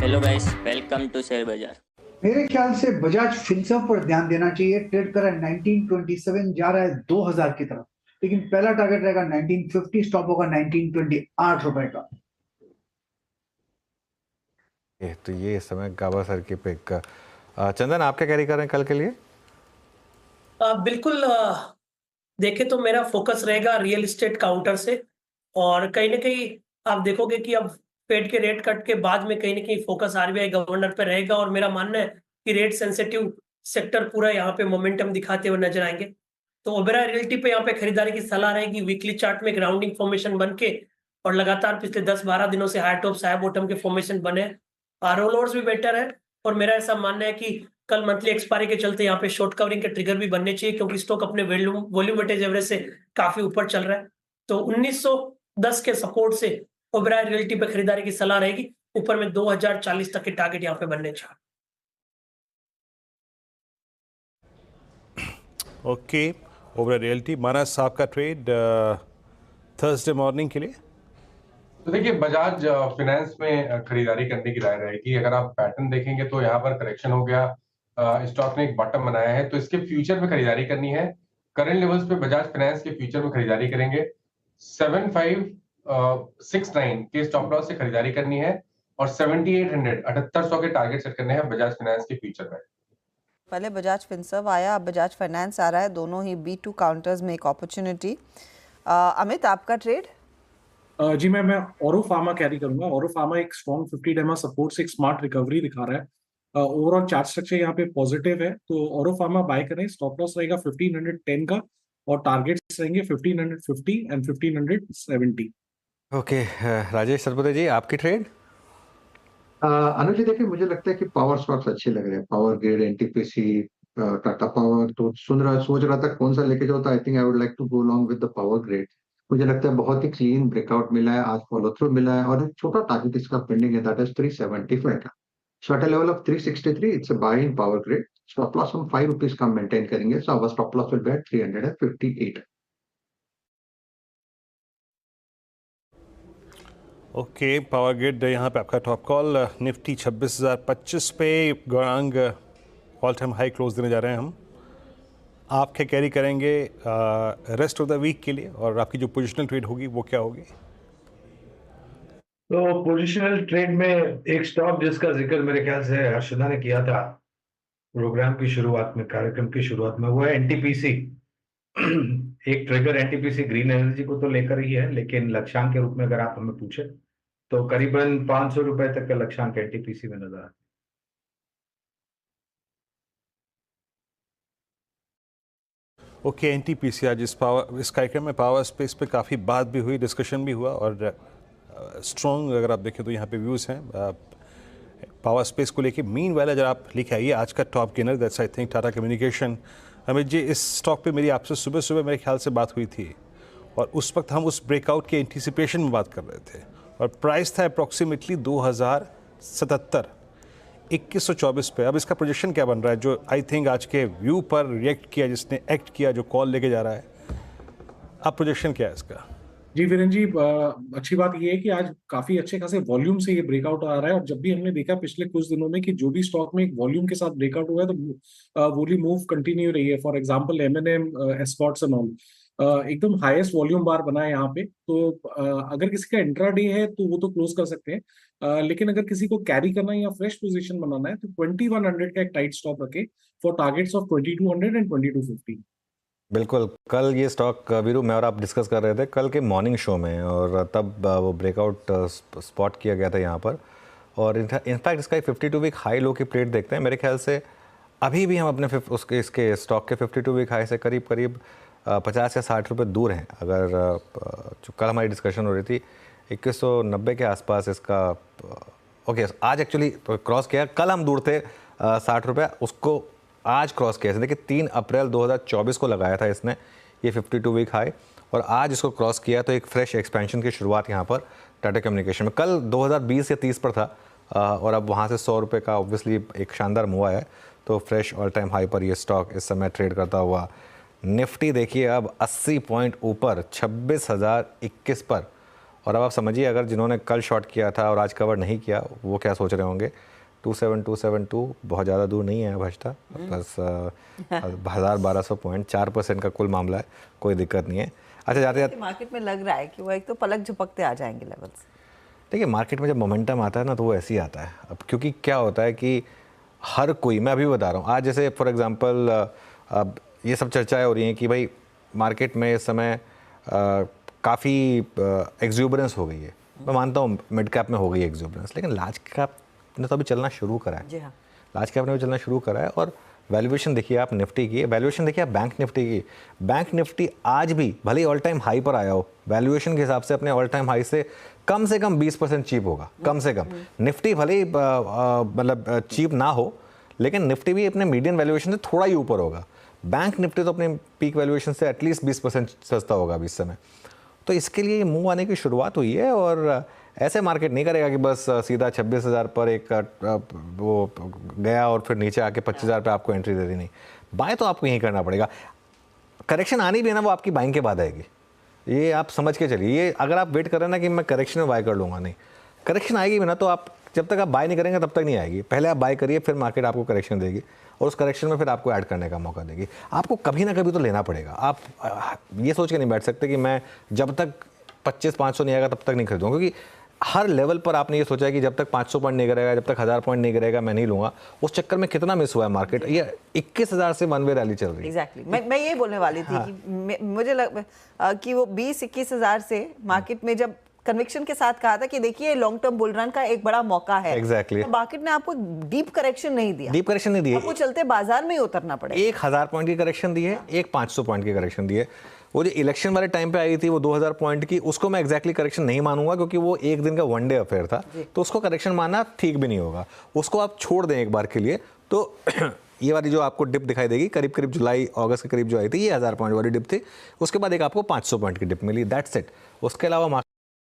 Hello guys, welcome to share बाजार। मेरे ख्याल से बजाज फिनसर्व पर ध्यान देना चाहिए। ट्रेड कर रहा है 1927, जा रहा है 2000 की तरफ, लेकिन पहला टारगेट रहेगा 1950, स्टॉप होगा 1928 रुपए का। तो ये इस समय गावस्कर की पिक। चंदन, आप क्या कैरी कर रहे हैं कल के लिए? बिल्कुल। देखें तो मेरा फोकस रहेगा रियल एस्टेट काउंटर से, और कहीं ना कहीं आप देखोगे कि अब फेड के रेट कट के बाद में कहीं ना कहीं फोकस आरबीआई गवर्नर पे रहेगा, और मेरा मानना है कि रेट सेंसिटिव सेक्टर पूरा यहाँ पे मोमेंटम दिखाते हुए नजर आएंगे। तो ओबेरॉय रियल्टी पे यहाँ पे खरीदारी की सलाह रहेगी। वीकली चार्ट में ग्राउंडिंग फॉर्मेशन बन के, और लगातार पिछले 10-12 दिनों से हाई टॉप हाई बॉटम के फॉर्मेशन बने। रोल ओवर्स भी बेटर है, और मेरा ऐसा मानना है कि कल मंथली एक्सपायरी के चलते यहाँ पे शॉर्ट कवरिंग के ट्रिगर भी बनने चाहिए, क्योंकि स्टॉक अपने वॉल्यूम वेटेज एवरेज से काफी ऊपर चल रहा है। तो 1910 के सपोर्ट से ओबेरॉय रियल्टी पे खरीदारी की सलाह रहेगी। ऊपर में 2040 तक के टारगेट यहाँ पे बनने चाहिए। Okay, Oberoi realty. मानस साहब का ट्रेड थर्सडे मॉर्निंग के लिए। तो देखिए, बजाज फाइनेंस में खरीदारी करने की राय रहेगी। अगर आप पैटर्न देखेंगे तो यहाँ पर करेक्शन हो गया, स्टॉक ने एक बॉटम बनाया है, तो इसके फ्यूचर में खरीदारी करनी है। करंट लेवल्स पे बजाज फाइनेंस के फ्यूचर में खरीदारी करेंगे। 7569 के स्टॉप लॉस से खरीदारी करनी है, और 7800 7800 के टारगेट सेट करने हैं बजाज फाइनेंस के फ्यूचर में। पहले बजाज फिनसर्व आया, अब बजाज फाइनेंस आ रहा है। दोनों ही B2 काउंटर्स में एक अपॉर्चुनिटी। अमित, आपका ट्रेड? जी मैं ऑरो फार्मा कैरी करूंगा। ऑरो फार्मा एक स्ट्रॉन्ग 50 डेमा सपोर्ट से एक स्मार्ट रिकवरी दिखा रहा है। ओवरऑल चार्ट स्ट्रक्चर यहाँ पे पॉजिटिव है, तो ऑरो फार्मा बाय करें। स्टॉप लॉस रहेगा 1510 का, और टारगेट्स रहेंगे 1550 एंड 1570। ओके, राजेश सरपुते जी, आपकी ट्रेड? अनुज जी, देखिए मुझे लगता है कि पावर स्टॉक्स अच्छे लग रहे हैं। Power grid, NTPC, Tata power. तो सोच रहा था कौन सा लेके जाओ, तो I think I would like to go long with the power grid. मुझे लगता है बहुत ही क्लीन ब्रेकआउट मिला है, आज फॉलो थ्रू मिला है, और एक छोटा टारगेट इसका पेंडिंग है, दैट इज 375 का। So at a level of 363 it's a buy in power grid. Stop loss हम 5 रुपीज का मेंटेन करेंगे, so our stop loss will be at 358। Okay, power grid यहाँ पे आपका टॉप कॉल। निफ्टी 26,025 पे Gaurang all time high close देने जा रहे हैं हम। आप क्या कैरी करेंगे रेस्ट ऑफ द वीक के लिए, और आपकी जो पोजिशनल ट्रेड होगी वो क्या होगी? तो पोजिशनल ट्रेड में एक स्टॉक जिसका जिक्र मेरे ख्याल से हर्षदा ने किया था प्रोग्राम की शुरुआत में, कार्यक्रम की शुरुआत में, वो है एनटीपीसी। एक ट्रिगर एनटीपीसी ग्रीन एनर्जी को तो लेकर ही है, लेकिन लक्ष्यांक के रूप में अगर आप हमें पूछे तो करीबन 500 रुपए तक का लक्ष्यांक एनटीपीसी में नजर आता है। ओके, एनटीपीसी आज इस कार्यक्रम में पावर स्पेस पे काफ़ी बात भी हुई, डिस्कशन भी हुआ, और स्ट्रॉन्ग अगर आप देखें तो यहाँ पे व्यूज़ हैं पावर स्पेस को लेके। मीन वाला अगर आप लिखे आइए आज का top gainer, that's I think Tata communication. Amit ji, इस स्टॉक पे मेरी आपसे सुबह सुबह मेरे ख्याल से बात हुई थी, और उस वक्त हम उस ब्रेकआउट के एंटीसिपेशन में बात कर रहे थे, और प्राइस था अप्रॉक्सीमेटली 2077, 2124 पे। अब इसका प्रोजेक्शन क्या बन रहा है, जो आई थिंक आज के व्यू पर रिएक्ट किया, जिसने एक्ट किया, जो कॉल लेके जा रहा है, अब प्रोजेक्शन क्या है इसका? जी वीरेन जी, अच्छी बात ये है कि आज काफी अच्छे खासे वॉल्यूम से ये ब्रेकआउट आ रहा है। और जब भी हमने देखा पिछले कुछ दिनों में कि जो भी स्टॉक में एक वॉल्यूम के साथ ब्रेकआउट हुआ है, तो वोली मूव कंटिन्यू रही है। For example MNM, Escorts and all एकदम हाईएस्ट वॉल्यूम बार बना है यहाँ पे। तो अगर किसी का इंट्राडे है तो वो तो क्लोज कर सकते हैं, लेकिन अगर किसी को कैरी करना है या फ्रेश पोजीशन बनाना है तो 2100 का एक टाइट स्टॉप रखे फॉर टारगेट्स ऑफ 2200 एंड 2250। बिल्कुल, कल ये स्टॉक वीरू मैं और आप डिस्कस कर रहे थे कल के मॉर्निंग शो में, और तब वो ब्रेकआउट स्पॉट किया गया था यहाँ पर। और इनफैक्ट इसका 52 वीक हाई लो की प्लेट देखते हैं, मेरे ख्याल से अभी भी हम अपने इसके स्टॉक के 52 वीक हाई से करीब करीब 50 या 60 रुपये दूर हैं। अगर जो कल हमारी डिस्कशन हो रही थी 2190 के आसपास इसका, ओके आज एक्चुअली क्रॉस किया। कल हम दूर थे 60 रुपये, उसको आज क्रॉस किया। देखिए 3 अप्रैल 2024 को लगाया था इसने ये 52 वीक हाई, और आज इसको क्रॉस किया, तो एक फ्रेश एक्सपेंशन की शुरुआत यहाँ पर टाटा कम्युनिकेशन में। कल 2020 या 30 पर था, और अब वहाँ से 100 रुपये का ऑब्वियसली एक शानदार मूव है, तो फ्रेश ऑल टाइम हाई पर ये स्टॉक इस समय ट्रेड करता हुआ। निफ्टी देखिए अब 80 पॉइंट ऊपर 26,021 पर, और अब आप समझिए अगर जिन्होंने कल शॉर्ट किया था और आज कवर नहीं किया वो क्या सोच रहे होंगे। 27272 बहुत ज़्यादा दूर नहीं है बचता, बस 1200 पॉइंट, 4% का कुल मामला है, कोई दिक्कत नहीं है। अच्छा जाते जाते मार्केट में लग रहा है कि वो एक तो पलक झपकते आ जाएंगे लेवल्स। देखिए मार्केट में जब मोमेंटम आता है ना तो वो ऐसे ही आता है। अब क्योंकि क्या होता है कि हर कोई, मैं अभी बता रहा हूँ, आज जैसे फॉर एग्जांपल अब ये सब चर्चाएं हो रही हैं कि भाई मार्केट में इस समय काफ़ी एक्सूबरेंस हो गई है। मैं मानता हूँ मिड कैप में हो गई है एक्सूबरेंस, लेकिन लार्ज कैप ने तो अभी चलना शुरू करा है। जी हाँ, लार्ज कैप ने भी चलना शुरू करा है। और वैल्यूएशन देखिए आप निफ्टी की, वैल्यूएशन देखिए आप बैंक निफ्टी की। बैंक निफ्टी आज भी भले ही ऑल टाइम हाई पर आया हो, वैल्यूएशन के हिसाब से अपने ऑल टाइम हाई से कम 20% चीप होगा, कम से कम। निफ्टी भले ही मतलब चीप ना हो, लेकिन निफ्टी भी अपने मीडियन वैल्यूएशन से थोड़ा ही ऊपर होगा। बैंक निफ्टी तो अपने पीक वैल्यूएशन से एटलीस्ट 20% सस्ता होगा अभी इस समय। तो इसके लिए मूव आने की शुरुआत हुई है। और ऐसे मार्केट नहीं करेगा कि बस सीधा 26,000 पर एक वो गया और फिर नीचे आके 25,000 पे आपको एंट्री दे दी। नहीं, बाय तो आपको यहीं करना पड़ेगा। करेक्शन आनी भी है ना, वो आपकी बाइंग के बाद आएगी, ये आप समझ के चलिए। ये अगर आप वेट कर रहे हैं ना कि मैं करेक्शन में बाय कर लूँगा, नहीं, करेक्शन आएगी भी ना तो आप जब तक आप बाय नहीं करेंगे तब तक नहीं आएगी। पहले आप बाय करिए, फिर मार्केट आपको करेक्शन देगी और उस करेक्शन में फिर आपको ऐड करने का मौका देगी। आपको कभी ना कभी तो लेना पड़ेगा। आप ये सोच के नहीं बैठ सकते कि मैं जब तक 2500-500 नहीं आएगा तब तक नहीं खरीदूँगा, क्योंकि हर लेवल पर आपने ये सोचा है कि जब तक 500 पॉइंट नहीं गिरेगा, जब तक 1000 पॉइंट नहीं गिरेगा मैं नहीं लूंगा। उस चक्कर में कितना मिस हुआ है मार्केट। ये 21,000 से वन वे रैली चल रही है। एग्जैक्टली मैं ये बोलने वाली थी कि मुझे कि वो 20-21,000 से मार्केट में जब कन्विक्शन के साथ कहा था कि देखिए लॉन्ग टर्म बुल रन का एक बड़ा मौका है। एग्जैक्टली तो मार्केट ने आपको डीप करेक्शन नहीं दिया, डीप करेक्शन नहीं दिया, आपको चलते बाजार में ही उतरना पड़ेगा। 1000 पॉइंट की करेक्शन दी है, एक 500 पॉइंट की करेक्शन दी है। वो जो इलेक्शन वाले टाइम पे आई थी वो 2000 पॉइंट की, उसको मैं एग्जैक्टली करेक्शन नहीं मानूंगा, क्योंकि वो एक दिन का वनडे अफेयर था, तो उसको करेक्शन मानना ठीक भी नहीं होगा। उसको आप छोड़ दें एक बार के लिए। तो ये वाली जो आपको डिप दिखाई देगी करीब करीब जुलाई अगस्त के करीब जो आई थी, ये 1000 पॉइंट वाली डिप थी। उसके बाद एक आपको 500 पॉइंट की डिप मिली, दैट्स इट। उसके अलावा